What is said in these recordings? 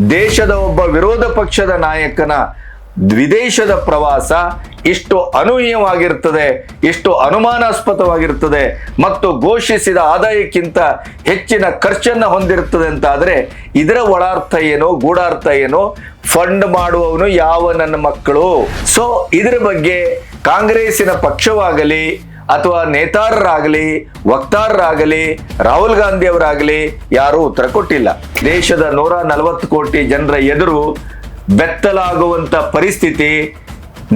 ದೇಶದ ಒಬ್ಬ ವಿರೋಧ ಪಕ್ಷದ ನಾಯಕನ ವಿದೇಶದ ಪ್ರವಾಸ ಇಷ್ಟು ಅನೂಹ್ಯವಾಗಿರ್ತದೆ, ಇಷ್ಟು ಅನುಮಾನಾಸ್ಪದವಾಗಿರ್ತದೆ ಮತ್ತು ಘೋಷಿಸಿದ ಆದಾಯಕ್ಕಿಂತ ಹೆಚ್ಚಿನ ಖರ್ಚನ್ನು ಹೊಂದಿರುತ್ತದೆ ಅಂತಾದರೆ ಇದರ ಒಳಾರ್ಥ ಏನು, ಗೂಢಾರ್ಥ ಏನು? ಫಂಡ್ ಮಾಡುವವನು ಯಾವ ನನ್ನ ಮಕ್ಕಳು? ಸೊ ಇದರ ಬಗ್ಗೆ ಕಾಂಗ್ರೆಸ್ಸಿನ ಪಕ್ಷವಾಗಲಿ ಅಥವಾ ನೇತಾರರಾಗಲಿ ವಕ್ತಾರರಾಗಲಿ ರಾಹುಲ್ ಗಾಂಧಿ ಅವರಾಗಲಿ ಯಾರೂ ಉತ್ತರ ಕೊಟ್ಟಿಲ್ಲ. ದೇಶದ 140 ಕೋಟಿ ಜನರ ಎದುರು ಬೆತ್ತಲಾಗುವಂತ ಪರಿಸ್ಥಿತಿ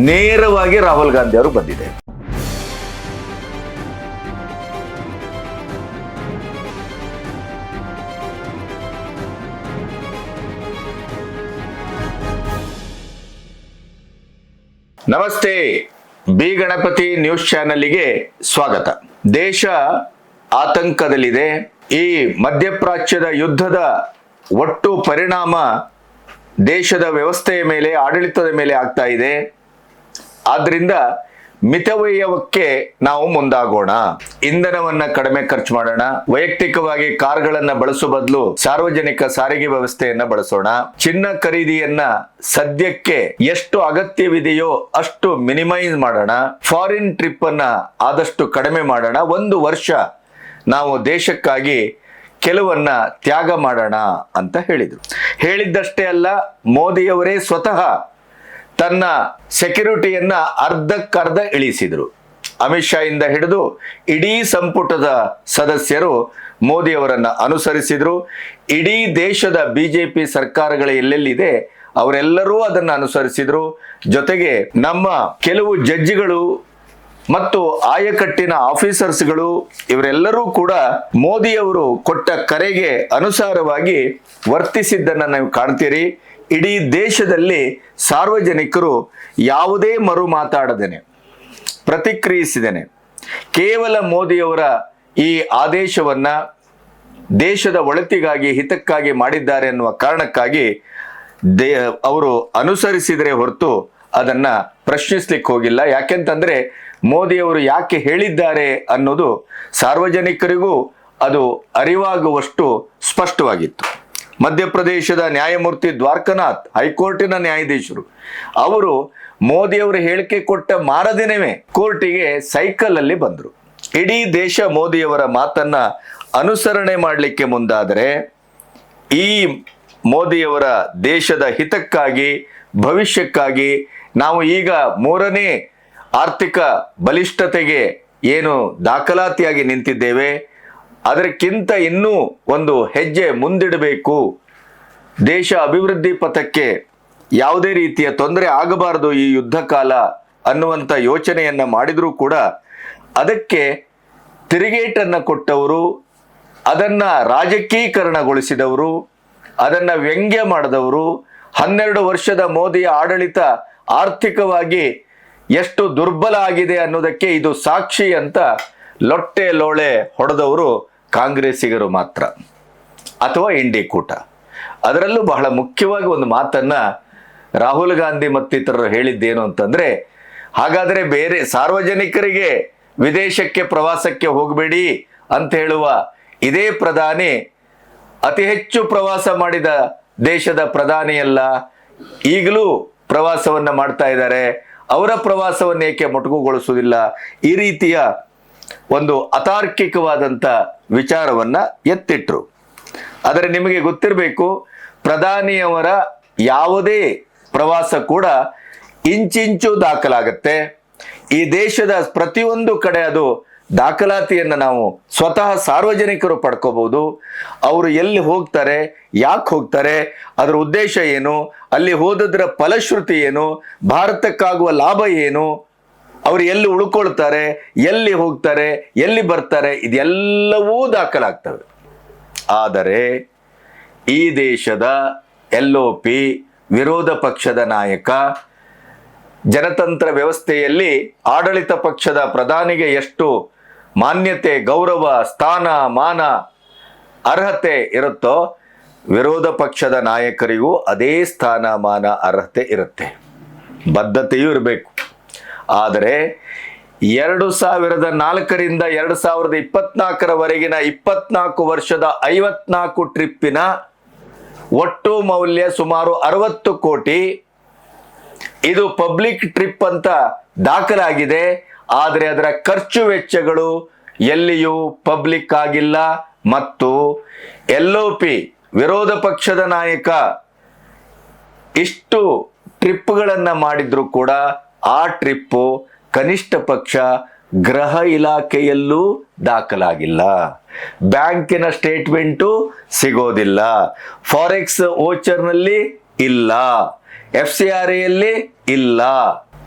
ನೇರವಾಗಿ ರಾಹುಲ್ ಗಾಂಧಿ ಅವರು ಬಂದಿದೆ. ನಮಸ್ತೆ, ಬಿ ಗಣಪತಿ ನ್ಯೂಸ್ ಚಾನೆಲ್ಗೆ ಸ್ವಾಗತ. ದೇಶ ಆತಂಕದಲ್ಲಿದೆ. ಈ ಮಧ್ಯಪ್ರಾಚ್ಯದ ಯುದ್ಧದ ಒಟ್ಟು ಪರಿಣಾಮ ದೇಶದ ವ್ಯವಸ್ಥೆಯ ಮೇಲೆ, ಆಡಳಿತದ ಮೇಲೆ ಆಗ್ತಾ ಇದೆ. ಆದ್ರಿಂದ ಮಿತವ್ಯಯಕ್ಕೆ ನಾವು ಮುಂದಾಗೋಣ. ಇಂಧನವನ್ನ ಕಡಿಮೆ ಖರ್ಚು ಮಾಡೋಣ. ವೈಯಕ್ತಿಕವಾಗಿ ಕಾರ್ಗಳನ್ನ ಬಳಸುವ ಬದಲು ಸಾರ್ವಜನಿಕ ಸಾರಿಗೆ ವ್ಯವಸ್ಥೆಯನ್ನ ಬಳಸೋಣ. ಚಿನ್ನ ಖರೀದಿಯನ್ನ ಸದ್ಯಕ್ಕೆ ಎಷ್ಟು ಅಗತ್ಯವಿದೆಯೋ ಅಷ್ಟು ಮಿನಿಮೈಸ್ ಮಾಡೋಣ. ಫಾರಿನ್ ಟ್ರಿಪ್ ಅನ್ನ ಆದಷ್ಟು ಕಡಿಮೆ ಮಾಡೋಣ. 1 ವರ್ಷ ನಾವು ದೇಶಕ್ಕಾಗಿ ಕೆಲವನ್ನ ತ್ಯಾಗ ಮಾಡೋಣ ಅಂತ ಹೇಳಿದ್ದಷ್ಟೇ ಅಲ್ಲ, ಮೋದಿಯವರೇ ಸ್ವತಃ ತನ್ನ ಸೆಕ್ಯೂರಿಟಿಯನ್ನ ಅರ್ಧಕ್ಕರ್ಧ ಇಳಿಸಿದ್ರು. ಅಮಿತ್ ಶಾ ಇಂದ ಹಿಡಿದು ಇಡೀ ಸಂಪುಟದ ಸದಸ್ಯರು ಮೋದಿ ಅವರನ್ನ ಅನುಸರಿಸಿದ್ರು. ಇಡೀ ದೇಶದ ಬಿಜೆಪಿ ಸರ್ಕಾರಗಳು ಎಲ್ಲೆಲ್ಲಿದೆ ಅವರೆಲ್ಲರೂ ಅದನ್ನು ಅನುಸರಿಸಿದ್ರು. ಜೊತೆಗೆ ನಮ್ಮ ಕೆಲವು ಜಡ್ಜಿಗಳು ಮತ್ತು ಆಯಕಟ್ಟಿನ ಆಫೀಸರ್ಸ್ಗಳು ಇವರೆಲ್ಲರೂ ಕೂಡ ಮೋದಿಯವರು ಕೊಟ್ಟ ಕರೆಗೆ ಅನುಸಾರವಾಗಿ ವರ್ತಿಸಿದ್ದನ್ನು ನೀವು ಕಾಣ್ತೀರಿ. ಇಡೀ ದೇಶದಲ್ಲಿ ಸಾರ್ವಜನಿಕರು ಯಾವುದೇ ಮರು ಮಾತಾಡದೇನೆ ಪ್ರತಿಕ್ರಿಯಿಸಿದ್ದೇನೆ. ಕೇವಲ ಮೋದಿಯವರ ಈ ಆದೇಶವನ್ನ ದೇಶದ ಒಳಿತಿಗಾಗಿ, ಹಿತಕ್ಕಾಗಿ ಮಾಡಿದ್ದಾರೆ ಅನ್ನುವ ಕಾರಣಕ್ಕಾಗಿ ಅವರು ಅನುಸರಿಸಿದರೆ ಹೊರತು ಅದನ್ನ ಪ್ರಶ್ನಿಸ್ಲಿಕ್ಕೆ ಹೋಗಿಲ್ಲ. ಯಾಕೆಂತಂದ್ರೆ ಮೋದಿಯವರು ಯಾಕೆ ಹೇಳಿದ್ದಾರೆ ಅನ್ನೋದು ಸಾರ್ವಜನಿಕರಿಗೂ ಅದು ಅರಿವಾಗುವಷ್ಟು ಸ್ಪಷ್ಟವಾಗಿತ್ತು. ಮಧ್ಯಪ್ರದೇಶದ ನ್ಯಾಯಮೂರ್ತಿ ದ್ವಾರಕನಾಥ್, ಹೈಕೋರ್ಟಿನ ನ್ಯಾಯಾಧೀಶರು, ಅವರು ಮೋದಿಯವರು ಹೇಳಿಕೆ ಕೊಟ್ಟ ಮಾರದಿನವೇ ಕೋರ್ಟಿಗೆ ಸೈಕಲ್ ಅಲ್ಲಿ ಬಂದರು. ಇಡೀ ದೇಶ ಮೋದಿಯವರ ಮಾತನ್ನ ಅನುಸರಣೆ ಮಾಡಲಿಕ್ಕೆ ಮುಂದಾದರೆ ಈ ಮೋದಿಯವರ ದೇಶದ ಹಿತಕ್ಕಾಗಿ, ಭವಿಷ್ಯಕ್ಕಾಗಿ ನಾವು ಈಗ 3ನೇ ಆರ್ಥಿಕ ಬಲಿಷ್ಠತೆಗೆ ಏನು ದಾಖಲಾತಿಯಾಗಿ ನಿಂತಿದ್ದೇವೆ, ಅದಕ್ಕಿಂತ ಇನ್ನೂ ಒಂದು ಹೆಜ್ಜೆ ಮುಂದಿಡಬೇಕು. ದೇಶ ಅಭಿವೃದ್ಧಿ ಪಥಕ್ಕೆ ಯಾವುದೇ ರೀತಿಯ ತೊಂದರೆ ಆಗಬಾರದು ಈ ಯುದ್ಧ ಕಾಲ ಅನ್ನುವಂಥ ಯೋಚನೆಯನ್ನ ಮಾಡಿದರೂ ಕೂಡ ಅದಕ್ಕೆ ತಿರುಗೇಟನ್ನು ಕೊಟ್ಟವರು, ಅದನ್ನ ರಾಜಕೀಕರಣಗೊಳಿಸಿದವರು, ಅದನ್ನ ವ್ಯಂಗ್ಯ ಮಾಡಿದವರು, 12 ವರ್ಷದ ಮೋದಿಯ ಆಡಳಿತ ಆರ್ಥಿಕವಾಗಿ ಎಷ್ಟು ದುರ್ಬಲ ಆಗಿದೆ ಅನ್ನೋದಕ್ಕೆ ಇದು ಸಾಕ್ಷಿ ಅಂತ ಲೊಟ್ಟೆ ಲೋಳೆ ಹೊಡೆದವರು ಕಾಂಗ್ರೆಸ್ಸಿಗರು ಮಾತ್ರ, ಅಥವಾ ಇಂಡಿ ಕೂಟ. ಅದರಲ್ಲೂ ಬಹಳ ಮುಖ್ಯವಾಗಿ ಒಂದು ಮಾತನ್ನ ರಾಹುಲ್ ಗಾಂಧಿ ಮತ್ತಿತರರು ಹೇಳಿದ್ದೇನು ಅಂತಂದ್ರೆ, ಹಾಗಾದರೆ ಬೇರೆ ಸಾರ್ವಜನಿಕರಿಗೆ ವಿದೇಶಕ್ಕೆ ಪ್ರವಾಸಕ್ಕೆ ಹೋಗಬೇಡಿ ಅಂತ ಹೇಳುವ ಇದೇ ಪ್ರಧಾನಿ ಅತಿ ಹೆಚ್ಚು ಪ್ರವಾಸ ಮಾಡಿದ ದೇಶದ ಪ್ರಧಾನಿಯಲ್ಲ, ಈಗಲೂ ಪ್ರವಾಸವನ್ನ ಮಾಡ್ತಾ ಇದ್ದಾರೆ, ಅವರ ಪ್ರವಾಸವನ್ನು ಏಕೆ ಮೊಟಕುಗೊಳಿಸುವುದಿಲ್ಲ? ಈ ರೀತಿಯ ಒಂದು ಅತಾರ್ಕಿಕವಾದಂಥ ವಿಚಾರವನ್ನ ಎತ್ತಿಟ್ರು. ಆದರೆ ನಿಮಗೆ ಗೊತ್ತಿರಬೇಕು, ಪ್ರಧಾನಿಯವರ ಯಾವುದೇ ಪ್ರವಾಸ ಕೂಡ ಇಂಚಿಂಚು ದಾಖಲಾಗತ್ತೆ. ಈ ದೇಶದ ಪ್ರತಿಯೊಂದು ಕಡೆ ಅದು ದಾಖಲಾತಿಯನ್ನು ನಾವು ಸ್ವತಃ ಸಾರ್ವಜನಿಕರು ಪಡ್ಕೋಬಹುದು. ಅವರು ಎಲ್ಲಿ ಹೋಗ್ತಾರೆ, ಯಾಕೆ ಹೋಗ್ತಾರೆ, ಅದರ ಉದ್ದೇಶ ಏನು, ಅಲ್ಲಿ ಹೋದದ್ರ ಫಲಶ್ರುತಿ ಏನು, ಭಾರತಕ್ಕಾಗುವ ಲಾಭ ಏನು, ಅವರು ಎಲ್ಲಿ ಉಳ್ಕೊಳ್ತಾರೆ, ಎಲ್ಲಿ ಹೋಗ್ತಾರೆ, ಎಲ್ಲಿ ಬರ್ತಾರೆ, ಇದೆಲ್ಲವೂ ದಾಖಲಾಗ್ತವೆ. ಆದರೆ ಈ ದೇಶದ LOP ವಿರೋಧ ಪಕ್ಷದ ನಾಯಕ, ಜನತಂತ್ರ ವ್ಯವಸ್ಥೆಯಲ್ಲಿ ಆಡಳಿತ ಪಕ್ಷದ ಪ್ರಧಾನಿಗೆ ಎಷ್ಟು ಮಾನ್ಯತೆ, ಗೌರವ, ಸ್ಥಾನ, ಮಾನ, ಅರ್ಹತೆ ಇರುತ್ತೋ ವಿರೋಧ ಪಕ್ಷದ ನಾಯಕರಿಗೂ ಅದೇ ಸ್ಥಾನ, ಮಾನ, ಅರ್ಹತೆ ಇರುತ್ತೆ, ಬದ್ಧತೆಯೂ ಇರಬೇಕು. ಆದರೆ 2004ರಿಂದ 2024ರವರೆಗಿನ 24 ವರ್ಷದ 54 ಟ್ರಿಪ್ಪಿನ ಒಟ್ಟು ಮೌಲ್ಯ ಸುಮಾರು 60 ಕೋಟಿ. ಇದು ಪಬ್ಲಿಕ್ ಟ್ರಿಪ್ ಅಂತ ದಾಖಲಾಗಿದೆ. ಆದರೆ ಅದರ ಖರ್ಚು ವೆಚ್ಚಗಳು ಎಲ್ಲಿಯೂ ಪಬ್ಲಿಕ್ ಆಗಿಲ್ಲ. ಮತ್ತು LOP ವಿರೋಧ ಪಕ್ಷದ ನಾಯಕ ಇಷ್ಟು ಟ್ರಿಪ್ಗಳನ್ನ ಮಾಡಿದ್ರು ಕೂಡ ಆ ಟ್ರಿಪ್ಪು ಕನಿಷ್ಠ ಪಕ್ಷ ಗೃಹ ಇಲಾಖೆಯಲ್ಲೂ ದಾಖಲಾಗಿಲ್ಲ. ಬ್ಯಾಂಕಿನ ಸ್ಟೇಟ್ಮೆಂಟು ಸಿಗೋದಿಲ್ಲ. ಫಾರೆಕ್ಸ್ ವೋಚರ್ನಲ್ಲಿ ಇಲ್ಲ. FCRAಯಲ್ಲಿ ಇಲ್ಲ.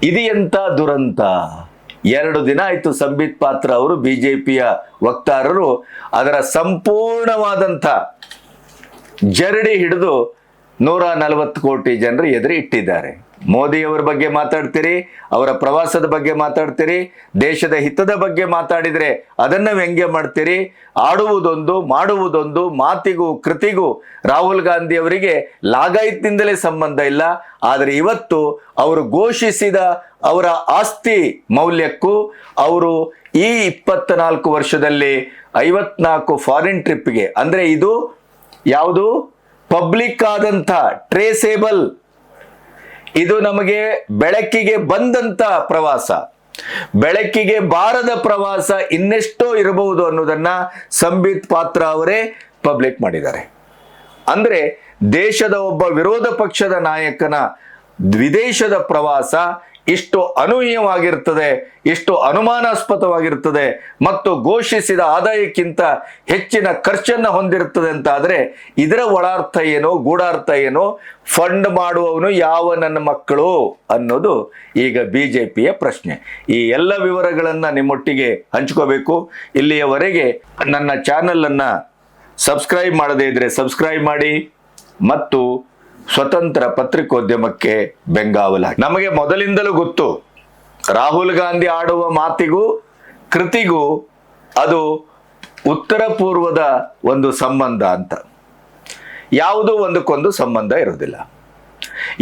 ಇದು ಎಂತ ದುರಂತ. 2 ದಿನ ಆಯ್ತು ಸಂಬಿತ್ ಪಾತ್ರ ಅವರು ಬಿಜೆಪಿಯ ವಕ್ತಾರರು ಅದರ ಸಂಪೂರ್ಣವಾದಂಥ ಜರಡಿ ಹಿಡಿದು 140 ಕೋಟಿ ಜನರು ಎದುರು ಇಟ್ಟಿದ್ದಾರೆ. ಮೋದಿಯವರ ಬಗ್ಗೆ ಮಾತಾಡ್ತೀರಿ, ಅವರ ಪ್ರವಾಸದ ಬಗ್ಗೆ ಮಾತಾಡ್ತೀರಿ, ದೇಶದ ಹಿತದ ಬಗ್ಗೆ ಮಾತಾಡಿದರೆ ಅದನ್ನು ವ್ಯಂಗ್ಯ ಮಾಡ್ತೀರಿ. ಆಡುವುದೊಂದು ಮಾಡುವುದೊಂದು, ಮಾತಿಗೂ ಕೃತಿಗೂ ರಾಹುಲ್ ಗಾಂಧಿ ಅವರಿಗೆ ಲಾಗಾಯತ್ನಿಂದಲೇ ಸಂಬಂಧ ಇಲ್ಲ. ಆದರೆ ಇವತ್ತು ಅವರು ಘೋಷಿಸಿದ ಅವರ ಆಸ್ತಿ ಮೌಲ್ಯಕ್ಕೂ ಅವರು ಈ 24 ವರ್ಷದಲ್ಲಿ 54 ಫಾರಿನ್ ಟ್ರಿಪ್ಗೆ, ಅಂದ್ರೆ ಇದು ಯಾವುದು ಪಬ್ಲಿಕ್ ಆದಂಥ ಟ್ರೇಸೇಬಲ್, ಇದು ನಮಗೆ ಬೆಳಕಿಗೆ ಬಂದಂತ ಪ್ರವಾಸ, ಬೆಳಕಿಗೆ ಬಾರದ ಪ್ರವಾಸ ಇನ್ನೆಷ್ಟೋ ಇರಬಹುದು ಅನ್ನೋದನ್ನ ಸಂಬಿತ್ ಪಾತ್ರ ಅವರೇ ಪಬ್ಲಿಕ್ ಮಾಡಿದ್ದಾರೆ. ಅಂದ್ರೆ ದೇಶದ ಒಬ್ಬ ವಿರೋಧ ಪಕ್ಷದ ನಾಯಕನ ವಿದೇಶದ ಪ್ರವಾಸ ಇಷ್ಟು ಅನೂಹ್ಯವಾಗಿರ್ತದೆ, ಇಷ್ಟು ಅನುಮಾನಾಸ್ಪದವಾಗಿರ್ತದೆ ಮತ್ತು ಘೋಷಿಸಿದ ಆದಾಯಕ್ಕಿಂತ ಹೆಚ್ಚಿನ ಖರ್ಚನ್ನು ಹೊಂದಿರುತ್ತದೆ ಅಂತ ಆದರೆ ಇದರ ಒಳಾರ್ಥ ಏನು, ಗೂಢಾರ್ಥ ಏನು, ಫಂಡ್ ಮಾಡುವವನು ಯಾವ ನನ್ನ ಮಕ್ಕಳು ಅನ್ನೋದು ಈಗ ಬಿಜೆಪಿಯ ಪ್ರಶ್ನೆ. ಈ ಎಲ್ಲ ವಿವರಗಳನ್ನು ನಿಮ್ಮೊಟ್ಟಿಗೆ ಹಂಚ್ಕೋಬೇಕು. ಇಲ್ಲಿಯವರೆಗೆ ನನ್ನ ಚಾನಲನ್ನು ಸಬ್ಸ್ಕ್ರೈಬ್ ಮಾಡದೇ ಇದ್ರೆ ಸಬ್ಸ್ಕ್ರೈಬ್ ಮಾಡಿ ಮತ್ತು ಸ್ವತಂತ್ರ ಪತ್ರಿಕೋದ್ಯಮಕ್ಕೆ ಬೆಂಗಾವಲಾಗಿ. ನಮಗೆ ಮೊದಲಿಂದಲೂ ಗೊತ್ತು ರಾಹುಲ್ ಗಾಂಧಿ ಆಡುವ ಮಾತಿಗೂ ಕೃತಿಗೂ ಅದು ಉತ್ತರ ಪೂರ್ವದ ಒಂದು ಸಂಬಂಧ ಅಂತ. ಯಾವುದೋ ಒಂದಕ್ಕೊಂದು ಸಂಬಂಧ ಇರೋದಿಲ್ಲ.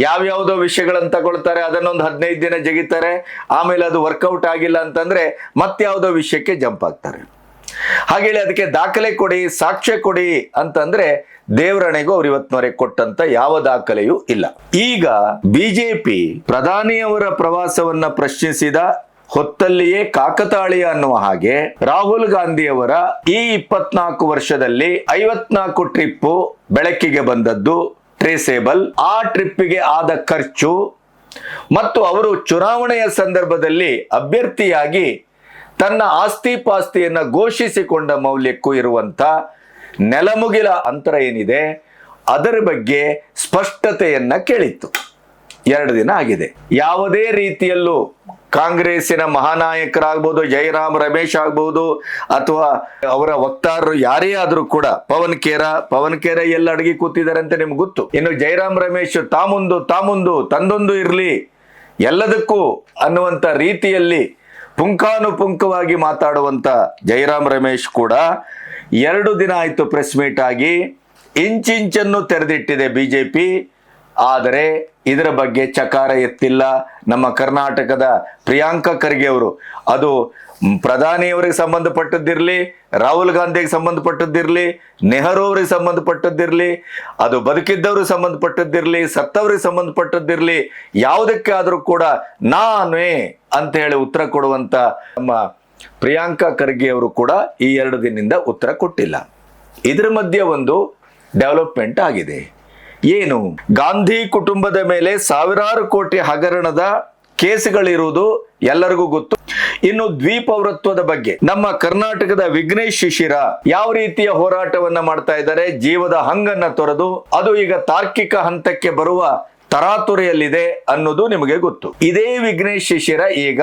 ಯಾವ್ಯಾವುದೋ ವಿಷಯಗಳನ್ನು ತಗೊಳ್ತಾರೆ, ಅದನ್ನೊಂದು 15 ದಿನ ಜಗಿತಾರೆ, ಆಮೇಲೆ ಅದು ವರ್ಕೌಟ್ ಆಗಿಲ್ಲ ಅಂತಂದ್ರೆ ಮತ್ಯಾವುದೋ ವಿಷಯಕ್ಕೆ ಜಂಪ್ ಆಗ್ತಾರೆ. ಹಾಗೇಳಿ ಅದಕ್ಕೆ ದಾಖಲೆ ಕೊಡಿ, ಸಾಕ್ಷ್ಯ ಕೊಡಿ ಅಂತಂದ್ರೆ ದೇವರಣೆಗೂ ಅವ್ರು ಇವತ್ತಿನವರೆಗೆ ಕೊಟ್ಟಂತ ಯಾವ ದಾಖಲೆಯೂ ಇಲ್ಲ. ಈಗ ಬಿಜೆಪಿ ಪ್ರಧಾನಿಯವರ ಪ್ರವಾಸವನ್ನ ಪ್ರಶ್ನಿಸಿದ ಹೊತ್ತಲ್ಲಿಯೇ ಕಾಕತಾಳೀಯ ಅನ್ನುವ ಹಾಗೆ ರಾಹುಲ್ ಗಾಂಧಿಯವರ ಈ 24 ವರ್ಷದಲ್ಲಿ 54 ಟ್ರಿಪ್ಪು ಬೆಳಕಿಗೆ ಬಂದದ್ದು ಟ್ರೇಸೇಬಲ್, ಆ ಟ್ರಿಪ್ಪಿಗೆ ಆದ ಖರ್ಚು ಮತ್ತು ಅವರು ಚುನಾವಣೆಯ ಸಂದರ್ಭದಲ್ಲಿ ಅಭ್ಯರ್ಥಿಯಾಗಿ ತನ್ನ ಆಸ್ತಿ ಪಾಸ್ತಿಯನ್ನ ಘೋಷಿಸಿಕೊಂಡ ಮೌಲ್ಯಕ್ಕೂ ಇರುವಂತ ನೆಲಮುಗಿಲ ಅಂತರ ಏನಿದೆ ಅದರ ಬಗ್ಗೆ ಸ್ಪಷ್ಟತೆಯನ್ನ ಕೇಳಿತ್ತು. 2 ದಿನ ಆಗಿದೆ. ಯಾವುದೇ ರೀತಿಯಲ್ಲೂ ಕಾಂಗ್ರೆಸ್ಸಿನ ಮಹಾನಾಯಕರಾಗ್ಬೋದು, ಜಯರಾಮ್ ರಮೇಶ್ ಆಗ್ಬೋದು ಅಥವಾ ಅವರ ವಕ್ತಾರರು ಯಾರೇ ಆದ್ರೂ ಕೂಡ, ಪವನ್ ಖೇರ ಎಲ್ಲ ಅಡಗಿ ಕೂತಿದ್ದಾರೆ ಅಂತ ನಿಮ್ಗೆ ಗೊತ್ತು. ಇನ್ನು ಜಯರಾಮ್ ರಮೇಶ್ ತಾಮುಂದು ತಂದೊಂದು ಇರ್ಲಿ ಎಲ್ಲದಕ್ಕೂ ಅನ್ನುವಂತ ರೀತಿಯಲ್ಲಿ ಪುಂಖಾನುಪುಂಖವಾಗಿ ಮಾತಾಡುವಂತ ಜಯರಾಮ್ ರಮೇಶ್ ಕೂಡ 2 ದಿನ ಆಯ್ತು ಪ್ರೆಸ್ ಮೀಟ್ ಆಗಿ ಇಂಚಿಂಚನ್ನು ತೆರೆದಿಟ್ಟಿದೆ ಬಿಜೆಪಿ. ಆದರೆ ಇದರ ಬಗ್ಗೆ ಚಕಾರ ಎತ್ತಿಲ್ಲ. ನಮ್ಮ ಕರ್ನಾಟಕದ ಪ್ರಿಯಾಂಕಾ ಖರ್ಗೆ ಅವರು, ಅದು ಪ್ರಧಾನಿಯವರಿಗೆ ಸಂಬಂಧಪಟ್ಟದ್ದಿರಲಿ, ರಾಹುಲ್ ಗಾಂಧಿಗೆ ಸಂಬಂಧಪಟ್ಟದ್ದಿರಲಿ, ನೆಹರು ಅವರಿಗೆ ಸಂಬಂಧಪಟ್ಟದ್ದಿರಲಿ, ಅದು ಬದುಕಿದ್ದವ್ರಿಗೆ ಸಂಬಂಧಪಟ್ಟದ್ದಿರಲಿ, ಸತ್ತವ್ರಿಗೆ ಸಂಬಂಧಪಟ್ಟದ್ದಿರಲಿ, ಯಾವುದಕ್ಕೆ ಆದರೂ ಕೂಡ ನಾನೇ ಅಂತ ಹೇಳಿ ಉತ್ತರ ಕೊಡುವಂತ ನಮ್ಮ ಪ್ರಿಯಾಂಕಾ ಖರ್ಗೆ ಅವರು ಕೂಡ ಈ 2 ದಿನದಿಂದ ಉತ್ತರ ಕೊಟ್ಟಿಲ್ಲ. ಇದರ ಮಧ್ಯೆ ಒಂದು ಡೆವಲಪ್ಮೆಂಟ್ ಆಗಿದೆ. ಏನು? ಗಾಂಧಿ ಕುಟುಂಬದ ಮೇಲೆ ಸಾವಿರಾರು ಕೋಟಿ ಹಗರಣದ ಕೇಸುಗಳಿರುವುದು ಎಲ್ಲರಿಗೂ ಗೊತ್ತು. ಇನ್ನು ದ್ವಿಪೌರತ್ವದ ಬಗ್ಗೆ ನಮ್ಮ ಕರ್ನಾಟಕದ ವಿಘ್ನೇಶ್ ಶಿಶಿರ ಯಾವ ರೀತಿಯ ಹೋರಾಟವನ್ನ ಮಾಡ್ತಾ ಇದ್ದಾರೆ, ಜೀವದ ಹಂಗನ್ನ ತೊರೆದು ಅದು ಈಗ ತಾರ್ಕಿಕ ಹಂತಕ್ಕೆ ಬರುವ ತರಾತುರೆಯಲ್ಲಿದೆ ಅನ್ನೋದು ನಿಮಗೆ ಗೊತ್ತು. ಇದೇ ವಿಘ್ನೇಶ್ ಶಿಶಿರ ಈಗ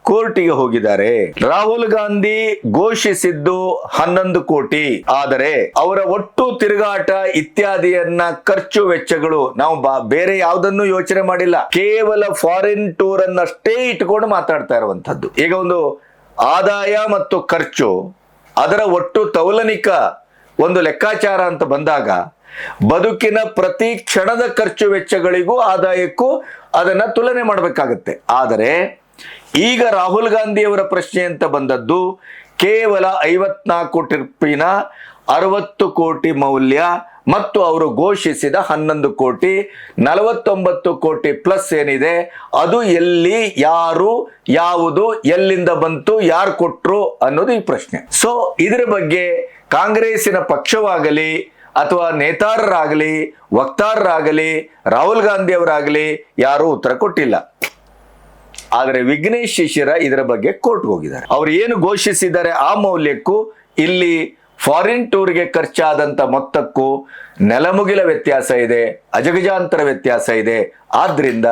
ಕೋರ್ಟಿಗೆ ಹೋಗಿದ್ದಾರೆ. ರಾಹುಲ್ ಗಾಂಧಿ ಘೋಷಿಸಿದ್ದು 11 ಕೋಟಿ, ಆದರೆ ಅವರ ಒಟ್ಟು ತಿರುಗಾಟ ಇತ್ಯಾದಿಯನ್ನ ಖರ್ಚು ವೆಚ್ಚಗಳು ನಾವು ಬೇರೆ ಯಾವುದನ್ನು ಯೋಚನೆ ಮಾಡಿಲ್ಲ, ಕೇವಲ ಫಾರಿನ್ ಟೂರ್ ಅನ್ನಷ್ಟೇ ಇಟ್ಕೊಂಡು ಮಾತಾಡ್ತಾ ಇರುವಂತದ್ದು. ಈಗ ಒಂದು ಆದಾಯ ಮತ್ತು ಖರ್ಚು ಅದರ ಒಟ್ಟು ತೌಲನಿಕ ಒಂದು ಲೆಕ್ಕಾಚಾರ ಅಂತ ಬಂದಾಗ ಬದುಕಿನ ಪ್ರತಿ ಕ್ಷಣದ ಖರ್ಚು ವೆಚ್ಚಗಳಿಗೂ ಆದಾಯಕ್ಕೂ ಅದನ್ನ ತುಲನೆ ಮಾಡಬೇಕಾಗತ್ತೆ. ಆದರೆ ಈಗ ರಾಹುಲ್ ಗಾಂಧಿಯವರ ಪ್ರಶ್ನೆ ಅಂತ ಬಂದದ್ದು ಕೇವಲ 54 ಟ್ರಿಪ್ಪಿನ 60 ಕೋಟಿ ಮೌಲ್ಯ ಮತ್ತು ಅವರು ಘೋಷಿಸಿದ 11 ಕೋಟಿ 49 ಕೋಟಿ ಪ್ಲಸ್ ಏನಿದೆ ಅದು ಎಲ್ಲಿ, ಯಾರು, ಯಾವುದು, ಎಲ್ಲಿಂದ ಬಂತು, ಯಾರು ಕೊಟ್ರು ಅನ್ನೋದು ಈ ಪ್ರಶ್ನೆ. ಸೊ ಇದರ ಬಗ್ಗೆ ಕಾಂಗ್ರೆಸ್ಸಿನ ಪಕ್ಷವಾಗಲಿ ಅಥವಾ ನೇತಾರರಾಗಲಿ, ವಕ್ತಾರರಾಗಲಿ, ರಾಹುಲ್ ಗಾಂಧಿ ಅವರಾಗಲಿ ಯಾರೂ ಉತ್ತರ ಕೊಟ್ಟಿಲ್ಲ. ಆದರೆ ವಿಘ್ನೇಶ್ ಶಿಶಿರ ಇದರ ಬಗ್ಗೆ ಕೋರ್ಟ್ಗೆ ಹೋಗಿದ್ದಾರೆ. ಅವರು ಏನು ಘೋಷಿಸಿದ್ದಾರೆ ಆ ಮೌಲ್ಯಕ್ಕೂ ಇಲ್ಲಿ ಫಾರಿನ್ ಟೂರ್ಗೆ ಖರ್ಚಾದಂತ ಮೊತ್ತಕ್ಕೂ ನೆಲಮುಗಿಲ ವ್ಯತ್ಯಾಸ ಇದೆ, ಅಜಗಜಾಂತರ ವ್ಯತ್ಯಾಸ ಇದೆ. ಆದ್ರಿಂದ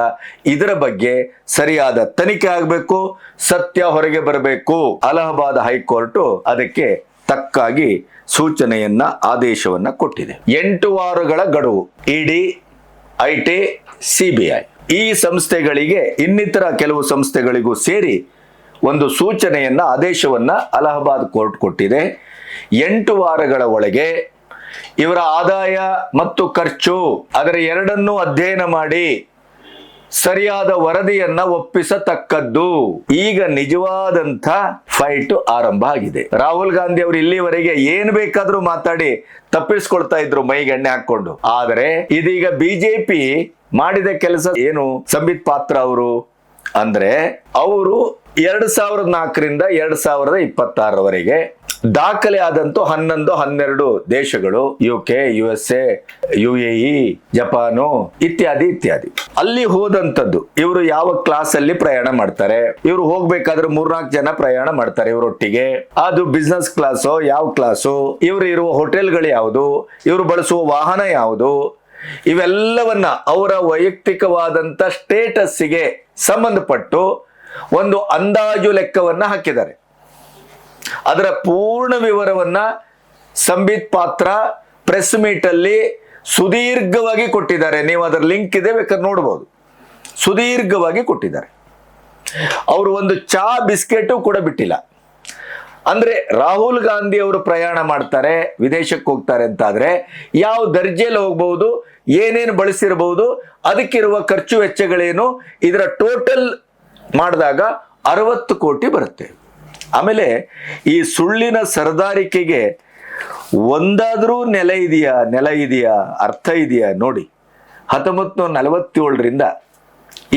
ಇದರ ಬಗ್ಗೆ ಸರಿಯಾದ ತನಿಖೆ ಆಗಬೇಕು, ಸತ್ಯ ಹೊರಗೆ ಬರಬೇಕು. ಅಲಹಾಬಾದ್ ಹೈಕೋರ್ಟ್ ಅದಕ್ಕೆ ತಕ್ಕಾಗಿ ಸೂಚನೆಯನ್ನ, ಆದೇಶವನ್ನ ಕೊಟ್ಟಿದೆ. 8 ವಾರಗಳ ಗಡುವು ಇಡಿ, ಐಟಿ, ಸಿಬಿಐ ಈ ಸಂಸ್ಥೆಗಳಿಗೆ, ಇನ್ನಿತರ ಕೆಲವು ಸಂಸ್ಥೆಗಳಿಗೂ ಸೇರಿ ಒಂದು ಸೂಚನೆಯನ್ನ, ಆದೇಶವನ್ನ ಅಲಹಾಬಾದ್ ಕೋರ್ಟ್ ಕೊಟ್ಟಿದೆ. 8 ವಾರಗಳ ಒಳಗೆ ಇವರ ಆದಾಯ ಮತ್ತು ಖರ್ಚು ಅದರ ಎರಡನ್ನೂ ಅಧ್ಯಯನ ಮಾಡಿ ಸರಿಯಾದ ವರದಿಯನ್ನ ಒಪ್ಪಿಸತಕ್ಕದ್ದು. ಈಗ ನಿಜವಾದಂಥ ಫೈಟ್ ಆರಂಭ ಆಗಿದೆ. ರಾಹುಲ್ ಗಾಂಧಿ ಅವರು ಇಲ್ಲಿವರೆಗೆ ಏನ್ ಬೇಕಾದ್ರೂ ಮಾತಾಡಿ ತಪ್ಪಿಸ್ಕೊಳ್ತಾ ಇದ್ರು ಮೈಗೆಣ್ಣೆ ಹಾಕೊಂಡು. ಆದರೆ ಇದೀಗ ಬಿಜೆಪಿ ಮಾಡಿದ ಕೆಲಸ ಏನು? ಸಂಬಿತ್ ಪಾತ್ರ ಅವರು ಅಂದ್ರೆ ಅವರು 2004ರಿಂದ 2026ರವರೆಗೆ ದಾಖಲೆ ಆದಂತೂ 11-12 ದೇಶಗಳು, UK, USA, UAE, ಜಪಾನು ಇತ್ಯಾದಿ ಇತ್ಯಾದಿ. ಅಲ್ಲಿ ಹೋದಂಥದ್ದು ಇವರು ಯಾವ ಕ್ಲಾಸ್ ಅಲ್ಲಿ ಪ್ರಯಾಣ ಮಾಡ್ತಾರೆ, ಇವರು ಹೋಗ್ಬೇಕಾದ್ರೆ 3-4 ಜನ ಪ್ರಯಾಣ ಮಾಡ್ತಾರೆ ಇವರೊಟ್ಟಿಗೆ. ಅದು ಬಿಸ್ನೆಸ್ ಕ್ಲಾಸೋ ಯಾವ ಕ್ಲಾಸು, ಇವರು ಇರುವ ಹೋಟೆಲ್ಗಳು ಯಾವುದು, ಇವರು ಬಳಸುವ ವಾಹನ ಯಾವುದು, ಇವೆಲ್ಲವನ್ನ ಅವರ ವೈಯಕ್ತಿಕವಾದಂತ ಸ್ಟೇಟಸ್ಸಿಗೆ ಸಂಬಂಧಪಟ್ಟು ಒಂದು ಅಂದಾಜು ಲೆಕ್ಕವನ್ನ ಹಾಕಿದ್ದಾರೆ. ಅದರ ಪೂರ್ಣ ವಿವರವನ್ನ ಸಂಬಿತ್ ಪಾತ್ರ ಪ್ರೆಸ್ ಮೀಟ್ ಅಲ್ಲಿ ಸುದೀರ್ಘವಾಗಿ ಕೊಟ್ಟಿದ್ದಾರೆ. ನೀವು ಅದರ ಲಿಂಕ್ ಇದೆ, ಬೇಕಾದ್ರೆ ನೋಡಬಹುದು. ಸುದೀರ್ಘವಾಗಿ ಕೊಟ್ಟಿದ್ದಾರೆ. ಅವರು ಒಂದು ಚಾ ಬಿಸ್ಕೆಟ್ ಕೂಡ ಬಿಟ್ಟಿಲ್ಲ. ಅಂದ್ರೆ ರಾಹುಲ್ ಗಾಂಧಿ ಅವರು ಪ್ರಯಾಣ ಮಾಡ್ತಾರೆ, ವಿದೇಶಕ್ಕೆ ಹೋಗ್ತಾರೆ ಅಂತಾದ್ರೆ ಯಾವ ದರ್ಜೆಯಲ್ಲಿ ಹೋಗಬಹುದು, ಏನೇನು ಬಳಸಿರಬಹುದು, ಅದಕ್ಕಿರುವ ಖರ್ಚು ವೆಚ್ಚಗಳೇನು, ಇದರ ಟೋಟಲ್ ಮಾಡಿದಾಗ 60 ಕೋಟಿ ಬರುತ್ತೆ. ಆಮೇಲೆ ಈ ಸುಳ್ಳಿನ ಸರದಾರಿಕೆಗೆ ಒಂದಾದ್ರೂ ನೆಲ ಇದೆಯಾ, ಅರ್ಥ ಇದೆಯಾ ನೋಡಿ. 1947ರಿಂದ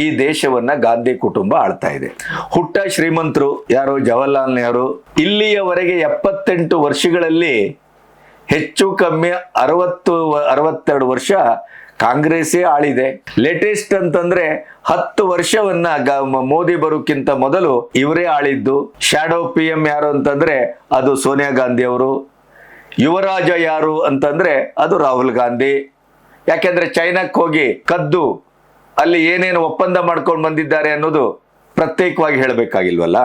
ಈ ದೇಶವನ್ನ ಗಾಂಧಿ ಕುಟುಂಬ ಆಳ್ತಾ ಇದೆ. ಹುಟ್ಟ ಶ್ರೀಮಂತರು ಯಾರು? ಜವಾಹರ್ಲಾಲ್ ನೆಹರು. ಇಲ್ಲಿಯವರೆಗೆ 78 ವರ್ಷಗಳಲ್ಲಿ ಹೆಚ್ಚು ಕಮ್ಮಿ 62 ವರ್ಷ ಕಾಂಗ್ರೆಸ್ಸೇ ಆಳಿದೆ. ಲೇಟೆಸ್ಟ್ ಅಂತಂದ್ರೆ 10 ವರ್ಷವನ್ನ ಮೋದಿ ಬರೋಕ್ಕಿಂತ ಮೊದಲು ಇವರೇ ಆಳಿದ್ದು. ಶಾಡೋ PM ಯಾರು ಅಂತಂದ್ರೆ ಅದು ಸೋನಿಯಾ ಗಾಂಧಿ ಅವರು. ಯುವರಾಜ ಯಾರು ಅಂತಂದ್ರೆ ಅದು ರಾಹುಲ್ ಗಾಂಧಿ. ಯಾಕೆಂದ್ರೆ ಚೈನಾಕ್ಕೆ ಹೋಗಿ ಕದ್ದು ಅಲ್ಲಿ ಏನೇನು ಒಪ್ಪಂದ ಮಾಡ್ಕೊಂಡು ಬಂದಿದ್ದಾರೆ ಅನ್ನೋದು ಪ್ರತ್ಯೇಕವಾಗಿ ಹೇಳಬೇಕಾಗಿಲ್ವಲ್ಲ.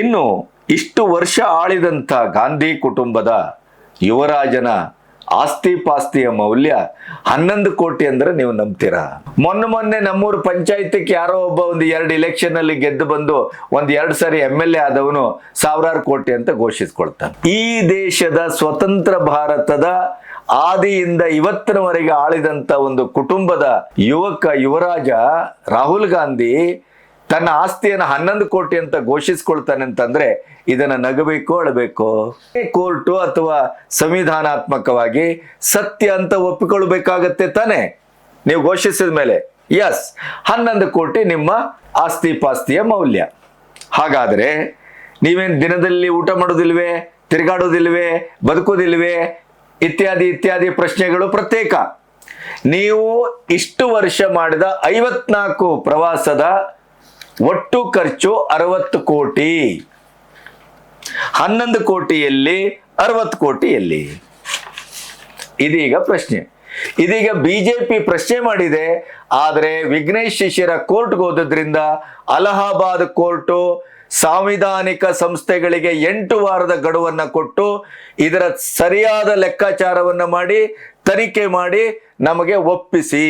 ಇನ್ನು ಇಷ್ಟು ವರ್ಷ ಆಳಿದಂಥ ಗಾಂಧಿ ಕುಟುಂಬದ ಯುವರಾಜನ ಆಸ್ತಿ ಪಾಸ್ತಿಯ ಮೌಲ್ಯ 11 ಕೋಟಿ ಅಂದ್ರೆ ನೀವು ನಂಬ್ತೀರಾ? ಮೊನ್ನೆ ನಮ್ಮೂರು ಪಂಚಾಯತಿಗೆ ಯಾರೋ ಒಬ್ಬ ಒಂದು 2 ಎಲೆಕ್ಷನ್ ಅಲ್ಲಿ ಗೆದ್ದು ಬಂದು 2 ಸಾರಿ MLA ಆದವನು 1000 ಕೋಟಿ ಅಂತ ಘೋಷಿಸ್ಕೊಳ್ತಾನೆ. ಈ ದೇಶದ ಸ್ವತಂತ್ರ ಭಾರತದ ಆದಿಯಿಂದ ಇವತ್ತಿನವರೆಗೆ ಆಳಿದಂತ ಒಂದು ಕುಟುಂಬದ ಯುವರಾಜ ರಾಹುಲ್ ಗಾಂಧಿ ತನ್ನ ಆಸ್ತಿಯನ್ನು 11 ಕೋಟಿ ಅಂತ ಘೋಷಿಸ್ಕೊಳ್ತಾನೆ ಅಂತಂದ್ರೆ ಇದನ್ನ ನಗಬೇಕು, ಅಳಬೇಕು? ಕೋರ್ಟು ಅಥವಾ ಸಂವಿಧಾನಾತ್ಮಕವಾಗಿ ಸತ್ಯ ಅಂತ ಒಪ್ಪಿಕೊಳ್ಬೇಕಾಗತ್ತೆ ತಾನೆ ನೀವು ಘೋಷಿಸಿದ ಮೇಲೆ. ಎಸ್, 11 ಕೋಟಿ ನಿಮ್ಮ ಆಸ್ತಿ ಪಾಸ್ತಿಯ ಮೌಲ್ಯ. ಹಾಗಾದ್ರೆ ನೀವೇನ್ ದಿನದಲ್ಲಿ ಊಟ ಮಾಡೋದಿಲ್ವೇ, ತಿರುಗಾಡೋದಿಲ್ವೇ, ಬದುಕೋದಿಲ್ವೇ, ಇತ್ಯಾದಿ ಪ್ರಶ್ನೆಗಳು ಪ್ರತ್ಯೇಕ. ನೀವು ಇಷ್ಟು ವರ್ಷ ಮಾಡಿದ 54 ಪ್ರವಾಸದ ಒಟ್ಟು ಖರ್ಚು 60 ಕೋಟಿ. 11 ಕೋಟಿಯಲ್ಲಿ 60 ಕೋಟಿಯಲ್ಲಿ ಇದೀಗ ಪ್ರಶ್ನೆ. ಇದೀಗ ಬಿಜೆಪಿ ಪ್ರಶ್ನೆ ಮಾಡಿದೆ. ಆದರೆ ವಿಘ್ನೇಶ್ ಶಿಶಿರ ಕೋರ್ಟ್ಗೆ ಹೋದ್ರಿಂದ ಅಲಹಾಬಾದ್ ಕೋರ್ಟು ಸಾಂವಿಧಾನಿಕ ಸಂಸ್ಥೆಗಳಿಗೆ 8 ವಾರದ ಗಡುವನ್ನ ಕೊಟ್ಟು ಇದರ ಸರಿಯಾದ ಲೆಕ್ಕಾಚಾರವನ್ನ ಮಾಡಿ ತನಿಖೆ ಮಾಡಿ ನಮಗೆ ಒಪ್ಪಿಸಿ.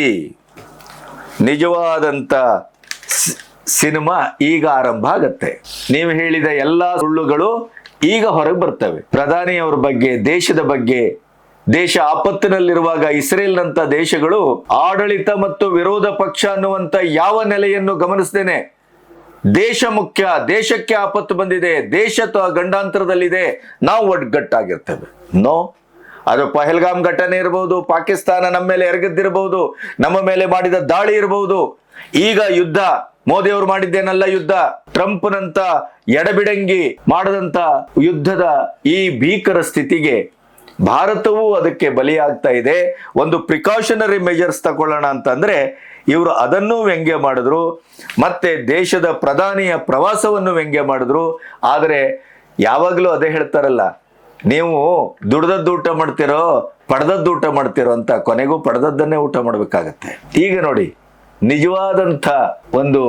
ನಿಜವಾದಂತ ಸಿನಿಮಾ ಈಗ ಆರಂಭ ಆಗತ್ತೆ. ನೀವು ಹೇಳಿದ ಎಲ್ಲಾ ಸುಳ್ಳುಗಳು ಈಗ ಹೊರಗೆ ಬರ್ತವೆ. ಪ್ರಧಾನಿಯವರ ಬಗ್ಗೆ, ದೇಶದ ಬಗ್ಗೆ, ದೇಶ ಆಪತ್ತಿನಲ್ಲಿರುವಾಗ ಇಸ್ರೇಲ್ನಂತ ದೇಶಗಳು ಆಡಳಿತ ಮತ್ತು ವಿರೋಧ ಪಕ್ಷ ಅನ್ನುವಂತ ಯಾವ ನೆಲೆಯನ್ನು ಗಮನಿಸದೇನೆ ದೇಶ ಮುಖ್ಯ, ದೇಶಕ್ಕೆ ಆಪತ್ತು ಬಂದಿದೆ, ದೇಶ ಗಂಡಾಂತರದಲ್ಲಿದೆ, ನಾವು ಒಗ್ಗಟ್ಟಾಗಿರ್ತೇವೆ. ನೋ, ಅದು ಪಹಲ್ಗಾಮ್ ಘಟನೆ ಇರಬಹುದು, ಪಾಕಿಸ್ತಾನ ನಮ್ಮ ಮೇಲೆ ಎರಗದ್ದಿರಬಹುದು, ನಮ್ಮ ಮೇಲೆ ಮಾಡಿದ ದಾಳಿ ಇರಬಹುದು, ಈಗ ಯುದ್ಧ ಮೋದಿ ಅವರು ಮಾಡಿದ್ದೇನಲ್ಲ ಯುದ್ಧ, ಟ್ರಂಪ್ನಂತ ಎಡಬಿಡಂಗಿ ಮಾಡದಂತ ಯುದ್ಧದ ಈ ಭೀಕರ ಸ್ಥಿತಿಗೆ ಭಾರತವೂ ಅದಕ್ಕೆ ಬಲಿಯಾಗ್ತಾ ಇದೆ. ಒಂದು ಪ್ರಿಕಾಷನರಿ ಮೆಜರ್ಸ್ ತಗೊಳ್ಳೋಣ ಅಂತಂದ್ರೆ ಇವರು ಅದನ್ನೂ ವ್ಯಂಗ್ಯ ಮಾಡಿದ್ರು, ಮತ್ತೆ ದೇಶದ ಪ್ರಧಾನಿಯ ಪ್ರವಾಸವನ್ನು ವ್ಯಂಗ್ಯ ಮಾಡಿದ್ರು. ಆದರೆ ಯಾವಾಗಲೂ ಅದೇ ಹೇಳ್ತಾರಲ್ಲ, ನೀವು ದುಡ್ದದ್ದು ಊಟ ಮಾಡ್ತಿರೋ ಪಡೆದದ್ದು ಊಟ ಮಾಡ್ತಿರೋ ಅಂತ, ಕೊನೆಗೂ ಪಡೆದದ್ದನ್ನೇ ಊಟ ಮಾಡಬೇಕಾಗತ್ತೆ. ಈಗ ನೋಡಿ, ನಿಜವಾದಂಥ ಒಂದು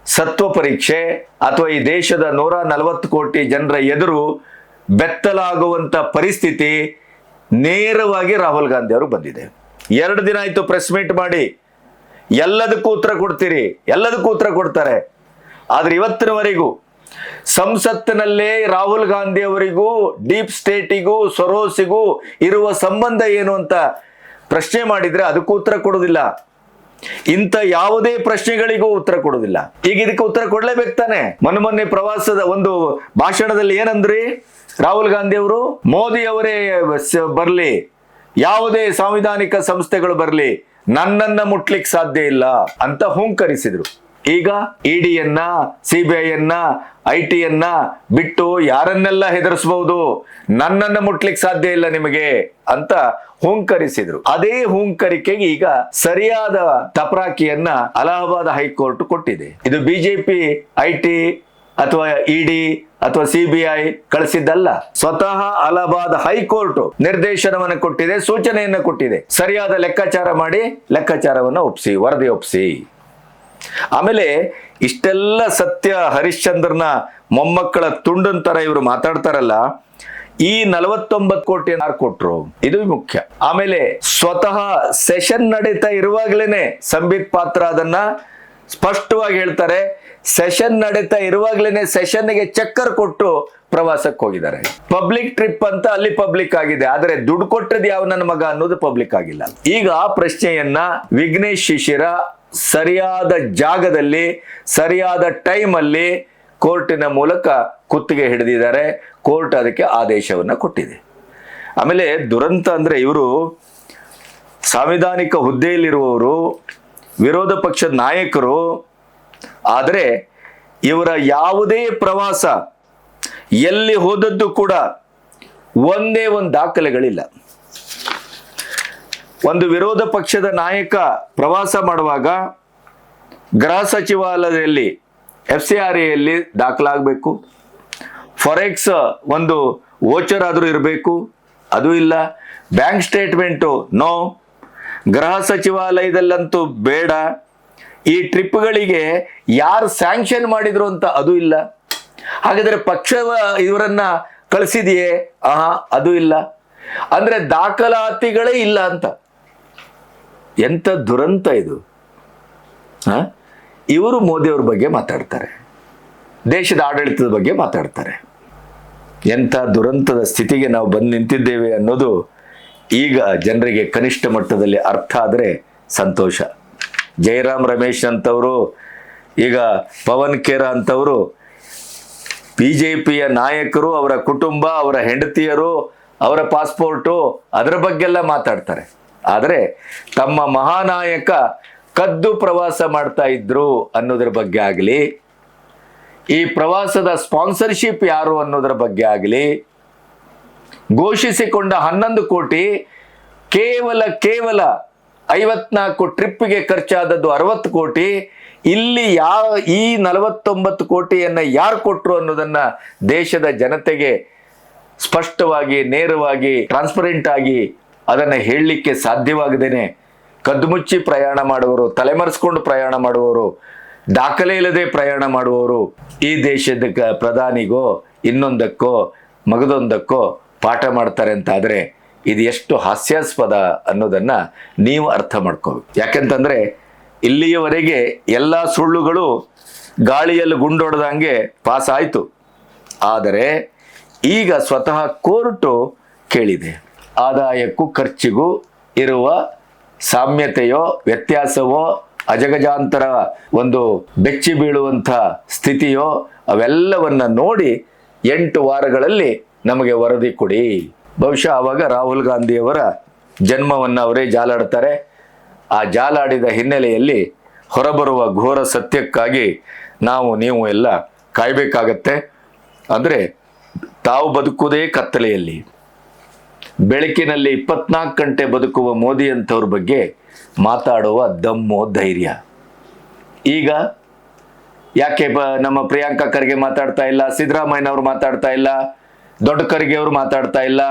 ಸತ್ವ ಪರೀಕ್ಷೆ ಅಥವಾ ಈ ದೇಶದ 140 ಕೋಟಿ ಜನರ ಎದುರು ಬೆತ್ತಲಾಗುವಂತ ಪರಿಸ್ಥಿತಿ ನೇರವಾಗಿ ರಾಹುಲ್ ಗಾಂಧಿ ಅವರು ಬಂದಿದೆ. 2 ದಿನ ಆಯ್ತು ಪ್ರೆಸ್ ಮೀಟ್ ಮಾಡಿ, ಎಲ್ಲದಕ್ಕೂ ಉತ್ತರ ಕೊಡ್ತೀರಿ, ಎಲ್ಲದಕ್ಕೂ ಉತ್ತರ ಕೊಡ್ತಾರೆ. ಆದ್ರೆ ಇವತ್ತಿನವರೆಗೂ ಸಂಸತ್ತಿನಲ್ಲೇ ರಾಹುಲ್ ಗಾಂಧಿ ಅವರಿಗೂ ಡೀಪ್ ಸ್ಟೇಟಿಗೂ ಸೊರೋಸಿಗೂ ಇರುವ ಸಂಬಂಧ ಏನು ಅಂತ ಪ್ರಶ್ನೆ ಮಾಡಿದ್ರೆ ಅದಕ್ಕೂ ಉತ್ತರ ಕೊಡೋದಿಲ್ಲ. ಇಂಥ ಯಾವುದೇ ಪ್ರಶ್ನೆಗಳಿಗೂ ಉತ್ತರ ಕೊಡೋದಿಲ್ಲ. ಈಗ ಇದಕ್ಕೆ ಉತ್ತರ ಕೊಡ್ಲೇಬೇಕು ತಾನೆ. ಮೊನ್ನೆ ಪ್ರವಾಸದ ಒಂದು ಭಾಷಣದಲ್ಲಿ ಏನಂದ್ರಿ ರಾಹುಲ್ ಗಾಂಧಿ ಅವರು, ಮೋದಿ ಅವರೇ ಬರ್ಲಿ, ಯಾವುದೇ ಸಾಂವಿಧಾನಿಕ ಸಂಸ್ಥೆಗಳು ಬರ್ಲಿ, ನನ್ನನ್ನ ಮುಟ್ಲಿಕ್ಕೆ ಸಾಧ್ಯ ಇಲ್ಲ ಅಂತ ಹುಂಕರಿಸಿದ್ರು. ಈಗ ಇಡಿಯನ್ನ, ಸಿಬಿಐಯನ್ನ, ಐಟಿಯನ್ನ ಬಿಟ್ಟು ಯಾರನ್ನೆಲ್ಲ ಹೆದರಿಸಬಹುದು, ನನ್ನನ್ನ ಮುಟ್ಲಿಕ್ಕೆ ಸಾಧ್ಯ ಇಲ್ಲ ನಿಮಗೆ ಅಂತ ಹುಂಕರಿಸಿದ್ರು. ಅದೇ ಹುಂಕರಿಕೆಗೆ ಈಗ ಸರಿಯಾದ ತಪರಾಕಿಯನ್ನ ಅಲಹಾಬಾದ್ ಹೈಕೋರ್ಟ್ ಕೊಟ್ಟಿದೆ. ಇದು ಬಿಜೆಪಿ ಐಟಿ ಅಥವಾ ಇಡಿ ಅಥವಾ ಸಿಬಿಐ ಕಳಿಸಿದ್ದಲ್ಲ, ಸ್ವತಃ ಅಲಹಾಬಾದ್ ಹೈಕೋರ್ಟ್ ನಿರ್ದೇಶನವನ್ನು ಕೊಟ್ಟಿದೆ, ಸೂಚನೆಯನ್ನು ಕೊಟ್ಟಿದೆ. ಸರಿಯಾದ ಲೆಕ್ಕಾಚಾರ ಮಾಡಿ ಲೆಕ್ಕಾಚಾರವನ್ನು ಒಪ್ಪಿಸಿ, ವರದಿ ಒಪ್ಪಿಸಿ. ಆಮೇಲೆ ಇಷ್ಟೆಲ್ಲ ಸತ್ಯ ಹರಿಶ್ಚಂದ್ರನ ಮೊಮ್ಮಕ್ಕಳ ತುಂಡಂತರ ಇವರು ಮಾತಾಡ್ತಾರಲ್ಲ, ಈ 49 ಕೋಟಿ ಯಾರು ಕೊಟ್ರು, ಇದು ಮುಖ್ಯ. ಆಮೇಲೆ ಸ್ವತಃ ಸೆಷನ್ ನಡೀತಾ ಇರುವಾಗ್ಲೇನೆ ಸಂಬಿತ್ ಪಾತ್ರ ಅದನ್ನ ಸ್ಪಷ್ಟವಾಗಿ ಹೇಳ್ತಾರೆ. ಸೆಷನ್ ನಡೀತಾ ಇರುವಾಗ್ಲೇನೆ ಸೆಷನ್ಗೆ ಚಕ್ಕರ್ ಕೊಟ್ಟು ಪ್ರವಾಸಕ್ಕೆ ಹೋಗಿದ್ದಾರೆ. ಪಬ್ಲಿಕ್ ಟ್ರಿಪ್ ಅಂತ ಅಲ್ಲಿ ಪಬ್ಲಿಕ್ ಆಗಿದೆ, ಆದ್ರೆ ದುಡ್ಡು ಕೊಟ್ಟದ್ದು ಯಾವ ನನ್ನ ಮಗ ಅನ್ನೋದು ಪಬ್ಲಿಕ್ ಆಗಿಲ್ಲ. ಈಗ ಆ ಪ್ರಶ್ನೆಯನ್ನ ವಿಘ್ನೇಶ್ ಶಿಶಿರ ಸರಿಯಾದ ಜಾಗದಲ್ಲಿ ಸರಿಯಾದ ಟೈಮ್ ಅಲ್ಲಿ ಕೋರ್ಟಿನ ಮೂಲಕ ಕುತ್ತಿಗೆ ಹಿಡಿದಿದ್ದಾರೆ. ಕೋರ್ಟ್ ಅದಕ್ಕೆ ಆದೇಶವನ್ನ ಕೊಟ್ಟಿದೆ. ಆಮೇಲೆ ದುರಂತ ಅಂದ್ರೆ ಇವರು ಸಾಂವಿಧಾನಿಕ ಹುದ್ದೆಯಲ್ಲಿರುವವರು, ವಿರೋಧ ಪಕ್ಷದ ನಾಯಕರು, ಆದರೆ ಇವರ ಯಾವುದೇ ಪ್ರವಾಸ ಎಲ್ಲಿ ಹೋದದ್ದು ಕೂಡ ಒಂದೇ ಒಂದು ದಾಖಲೆಗಳಿಲ್ಲ. ಒಂದು ವಿರೋಧ ಪಕ್ಷದ ನಾಯಕ ಪ್ರವಾಸ ಮಾಡುವಾಗ ಗೃಹ ಸಚಿವಾಲಯದಲ್ಲಿ FCRAಯಲ್ಲಿ ದಾಖಲಾಗಬೇಕು, ಫಾರೆಕ್ಸ್ ಒಂದು ವೋಚರ್ ಆದರೂ ಇರಬೇಕು, ಅದು ಇಲ್ಲ. ಬ್ಯಾಂಕ್ ಸ್ಟೇಟ್ಮೆಂಟು ನೋ, ಗೃಹ ಸಚಿವಾಲಯದಲ್ಲಂತೂ ಬೇಡ. ಈ ಟ್ರಿಪ್ಗಳಿಗೆ ಯಾರು ಸ್ಯಾಂಕ್ಷನ್ ಮಾಡಿದ್ರು ಅಂತ ಅದು ಇಲ್ಲ. ಹಾಗಾದ್ರೆ ಪಕ್ಷ ಇವರನ್ನ ಕಳಿಸಿದೆಯೇ? ಅದು ಇಲ್ಲ. ಅಂದ್ರೆ ದಾಖಲಾತಿಗಳೇ ಇಲ್ಲ ಅಂತ. ಎಂತ ದುರಂತ ಇದು. ಇವರು ಮೋದಿ ಅವ್ರ ಬಗ್ಗೆ ಮಾತಾಡ್ತಾರೆ, ದೇಶದ ಆಡಳಿತದ ಬಗ್ಗೆ ಮಾತಾಡ್ತಾರೆ. ಎಂಥ ದುರಂತದ ಸ್ಥಿತಿಗೆ ನಾವು ಬಂದು ನಿಂತಿದ್ದೇವೆ ಅನ್ನೋದು ಈಗ ಜನರಿಗೆ ಕನಿಷ್ಠ ಮಟ್ಟದಲ್ಲಿ ಅರ್ಥ ಆದರೆ ಸಂತೋಷ. ಜಯರಾಮ್ ರಮೇಶ್ ಅಂತವರು, ಈಗ ಪವನ್ ಖೇರಾ ಅಂತವರು ಬಿಜೆಪಿಯ ನಾಯಕರು, ಅವರ ಕುಟುಂಬ, ಅವರ ಹೆಂಡತಿಯರು, ಅವರ ಪಾಸ್ಪೋರ್ಟು, ಅದರ ಬಗ್ಗೆಲ್ಲ ಮಾತಾಡ್ತಾರೆ. ಆದರೆ ತಮ್ಮ ಮಹಾನಾಯಕ ಕದ್ದು ಪ್ರವಾಸ ಮಾಡ್ತಾ ಇದ್ರು ಅನ್ನೋದ್ರ ಬಗ್ಗೆ ಆಗಲಿ, ಈ ಪ್ರವಾಸದ ಸ್ಪಾನ್ಸರ್ಶಿಪ್ ಯಾರು ಅನ್ನೋದ್ರ ಬಗ್ಗೆ ಆಗಲಿ, ಘೋಷಿಸಿಕೊಂಡ 11 ಕೋಟಿ ಕೇವಲ 54 ಟ್ರಿಪ್ಗೆ ಖರ್ಚಾದದ್ದು 60 ಕೋಟಿ. ಇಲ್ಲಿ ಈ 49 ಕೋಟಿಯನ್ನ ಯಾರು ಕೊಟ್ರು ಅನ್ನೋದನ್ನ ದೇಶದ ಜನತೆಗೆ ಸ್ಪಷ್ಟವಾಗಿ, ನೇರವಾಗಿ, ಟ್ರಾನ್ಸ್ಪರೆಂಟ್ ಆಗಿ ಅದನ್ನ ಹೇಳಲಿಕ್ಕೆ ಸಾಧ್ಯವಾಗದೇನೆ ಕದ್ದುಮುಚ್ಚಿ ಪ್ರಯಾಣ ಮಾಡುವವರು, ತಲೆಮರೆಸ್ಕೊಂಡು ಪ್ರಯಾಣ ಮಾಡುವವರು, ದಾಖಲೆ ಇಲ್ಲದೆ ಪ್ರಯಾಣ ಮಾಡುವವರು ಈ ದೇಶದ ಪ್ರಧಾನಿಗೋ ಇನ್ನೊಂದಕ್ಕೋ ಮಗದೊಂದಕ್ಕೋ ಪಾಠ ಮಾಡ್ತಾರೆ ಅಂತ ಆದ್ರೆ ಇದು ಎಷ್ಟು ಹಾಸ್ಯಾಸ್ಪದ ಅನ್ನೋದನ್ನ ನೀವು ಅರ್ಥ ಮಾಡ್ಕೋಬೇಕು. ಯಾಕೆಂತಂದ್ರೆ ಇಲ್ಲಿಯವರೆಗೆ ಎಲ್ಲ ಸುಳ್ಳುಗಳು ಗಾಳಿಯಲ್ಲಿ ಗುಂಡೊಡೆದಂಗೆ ಪಾಸ್ ಆಯ್ತು. ಆದರೆ ಈಗ ಸ್ವತಃ ಕೋರ್ಟು ಕೇಳಿದೆ, ಆದಾಯಕ್ಕೂ ಖರ್ಚಿಗೂ ಇರುವ ಸಾಮ್ಯತೆಯೋ ವ್ಯತ್ಯಾಸವೋ ಅಜಗಜಾಂತರ ಒಂದು ಬೆಚ್ಚಿ ಬೀಳುವಂಥ ಸ್ಥಿತಿಯೋ ಅವೆಲ್ಲವನ್ನ ನೋಡಿ 8 ವಾರಗಳಲ್ಲಿ ನಮಗೆ ವರದಿ ಕೊಡಿ. ಬಹುಶಃ ಆವಾಗ ರಾಹುಲ್ ಗಾಂಧಿಯವರ ಜನ್ಮವನ್ನು ಅವರೇ ಜಾಲಾಡ್ತಾರೆ. ಆ ಜಾಲಾಡಿದ ಹಿನ್ನೆಲೆಯಲ್ಲಿ ಹೊರಬರುವ ಘೋರ ಸತ್ಯಕ್ಕಾಗಿ ನೀವು ಎಲ್ಲ ಕಾಯಬೇಕಾಗತ್ತೆ. ಅಂದರೆ ತಾವು ಬದುಕುವುದೇ ಕತ್ತಲೆಯಲ್ಲಿ, ಬೆಳಕಿನಲ್ಲಿ 24 ಗಂಟೆ ಬದುಕುವ ಮೋದಿ ಅಂಥವ್ರ ಬಗ್ಗೆ ಮಾತಾಡುವ ದಮ್ಮು ಧೈರ್ಯ. ಈಗ ಯಾಕೆ ನಮ್ಮ ಪ್ರಿಯಾಂಕಾ ಖರ್ಗೆ ಮಾತಾಡ್ತಾ ಇಲ್ಲ, ಸಿದ್ದರಾಮಯ್ಯನವರು ಮಾತಾಡ್ತಾ ಇಲ್ಲ, ದೊಡ್ಡ ಖರ್ಗೆ ಅವರು ಮಾತಾಡ್ತಾ ಇಲ್ಲ,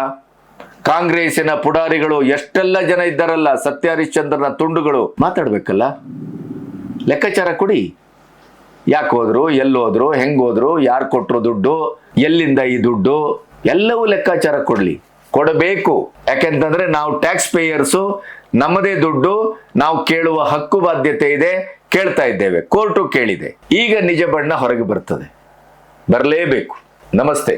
ಕಾಂಗ್ರೆಸ್ಸಿನ ಪುಡಾರಿಗಳು ಎಷ್ಟೆಲ್ಲ ಜನ ಇದ್ದಾರಲ್ಲ, ಸತ್ಯ ಹರಿಶ್ಚಂದ್ರನ ತುಂಡುಗಳು ಮಾತಾಡ್ಬೇಕಲ್ಲ, ಲೆಕ್ಕಾಚಾರ ಕೊಡಿ. ಯಾಕೆ ಹೋದ್ರು, ಎಲ್ಲೋದ್ರು, ಹೆಂಗೋದ್ರು, ಯಾರು ಕೊಟ್ಟರು ದುಡ್ಡು, ಎಲ್ಲಿಂದ ಈ ದುಡ್ಡು, ಎಲ್ಲವೂ ಲೆಕ್ಕಾಚಾರ ಕೊಡಬೇಕು. ಯಾಕೆಂತಂದ್ರೆ ನಾವು ಟ್ಯಾಕ್ಸ್ ಪೇಯರ್ಸು, ನಮ್ಮದೇ ದುಡ್ಡು, ನಾವು ಕೇಳುವ ಹಕ್ಕು ಬಾಧ್ಯತೆ ಇದೆ, ಕೇಳ್ತಾ ಇದ್ದೇವೆ, ಕೋರ್ಟು ಕೇಳಿದೆ. ಈಗ ನಿಜ ಬಣ್ಣ ಹೊರಗೆ ಬರ್ತದೆ, ಬರಲೇಬೇಕು. ನಮಸ್ತೆ.